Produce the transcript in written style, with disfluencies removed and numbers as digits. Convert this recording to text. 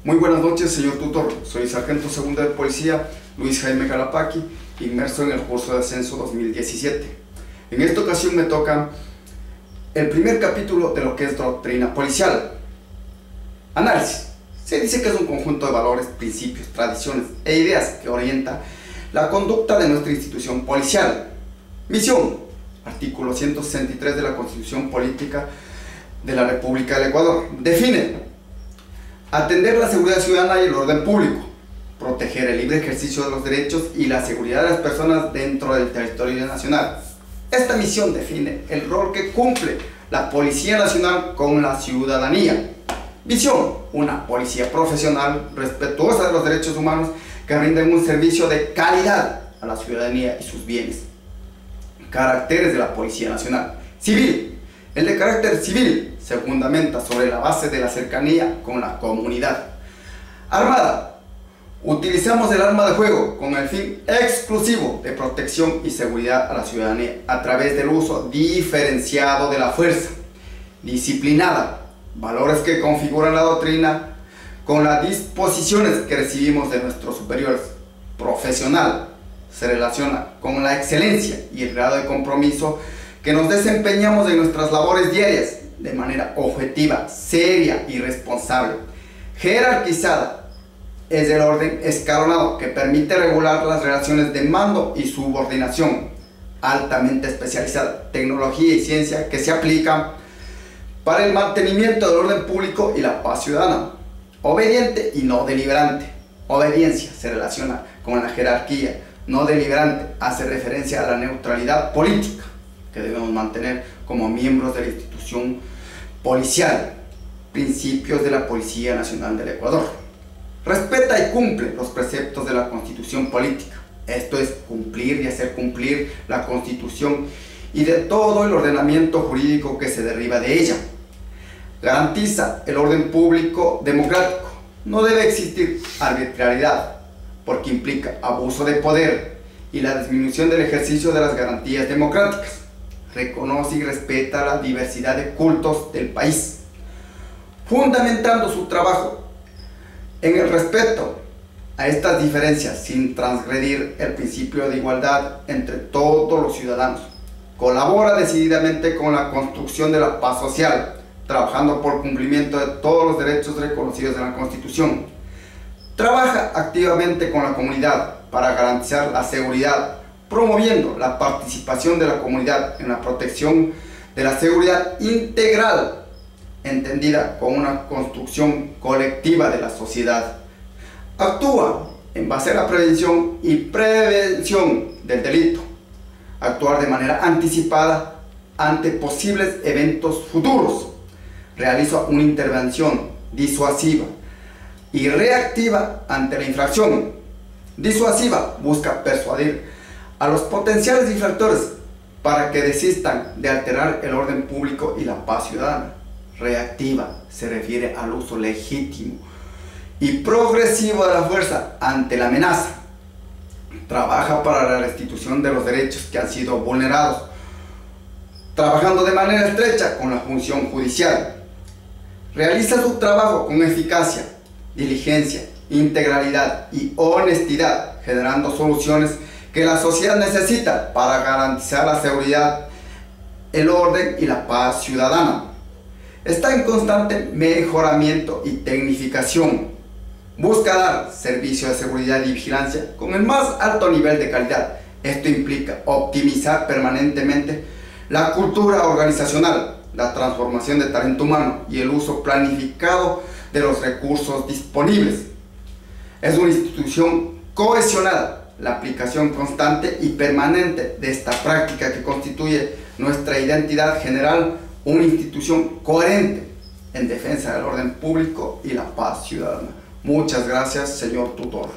Muy buenas noches, señor tutor. Soy sargento segundo de policía Luis Jaime Calapaqui, inmerso en el curso de ascenso 2017. En esta ocasión me toca el primer capítulo de lo que es doctrina policial. Análisis. Se dice que es un conjunto de valores, principios, tradiciones e ideas que orienta la conducta de nuestra institución policial. Misión. Artículo 163 de la Constitución Política de la República del Ecuador. Define: atender la seguridad ciudadana y el orden público, proteger el libre ejercicio de los derechos y la seguridad de las personas dentro del territorio nacional. Esta misión define el rol que cumple la Policía Nacional con la ciudadanía. Visión: una policía profesional, respetuosa de los derechos humanos, que rinden un servicio de calidad a la ciudadanía y sus bienes. Caracteres de la Policía Nacional. Civil. El de carácter civil se fundamenta sobre la base de la cercanía con la comunidad. Armada. Utilizamos el arma de fuego con el fin exclusivo de protección y seguridad a la ciudadanía a través del uso diferenciado de la fuerza. Disciplinada. Valores que configuran la doctrina con las disposiciones que recibimos de nuestros superiores. Profesional. Se relaciona con la excelencia y el grado de compromiso que nos desempeñamos en nuestras labores diarias de manera objetiva, seria y responsable. Jerarquizada. Es el orden escalonado que permite regular las relaciones de mando y subordinación. Altamente especializada. Tecnología y ciencia que se aplican para el mantenimiento del orden público y la paz ciudadana. Obediente y no deliberante. Obediencia se relaciona con la jerarquía. No deliberante hace referencia a la neutralidad política que debemos mantener como miembros de la institución policial. Principios de la Policía Nacional del Ecuador. Respeta y cumple los preceptos de la Constitución Política. Esto es cumplir y hacer cumplir la Constitución y de todo el ordenamiento jurídico que se deriva de ella. Garantiza el orden público democrático. No debe existir arbitrariedad, porque implica abuso de poder y la disminución del ejercicio de las garantías democráticas. Reconoce y respeta la diversidad de cultos del país, fundamentando su trabajo en el respeto a estas diferencias sin transgredir el principio de igualdad entre todos los ciudadanos. Colabora decididamente con la construcción de la paz social, trabajando por cumplimiento de todos los derechos reconocidos en la Constitución. Trabaja activamente con la comunidad para garantizar la seguridad, promoviendo la participación de la comunidad en la protección de la seguridad integral, entendida como una construcción colectiva de la sociedad. Actúa en base a la prevención y prevención del delito. Actuar de manera anticipada ante posibles eventos futuros. Realiza una intervención disuasiva y reactiva ante la infracción. Disuasiva busca persuadir a los potenciales infractores para que desistan de alterar el orden público y la paz ciudadana. Reactiva se refiere al uso legítimo y progresivo de la fuerza ante la amenaza. Trabaja para la restitución de los derechos que han sido vulnerados, trabajando de manera estrecha con la función judicial. Realiza su trabajo con eficacia, diligencia, integralidad y honestidad, generando soluciones que la sociedad necesita para garantizar la seguridad, el orden y la paz ciudadana. Está en constante mejoramiento y tecnificación. Busca dar servicio de seguridad y vigilancia con el más alto nivel de calidad. Esto implica optimizar permanentemente la cultura organizacional, la transformación de talento humano y el uso planificado de los recursos disponibles. Es una institución cohesionada, la aplicación constante y permanente de esta práctica que constituye nuestra identidad general, una institución coherente en defensa del orden público y la paz ciudadana. Muchas gracias, señor tutor.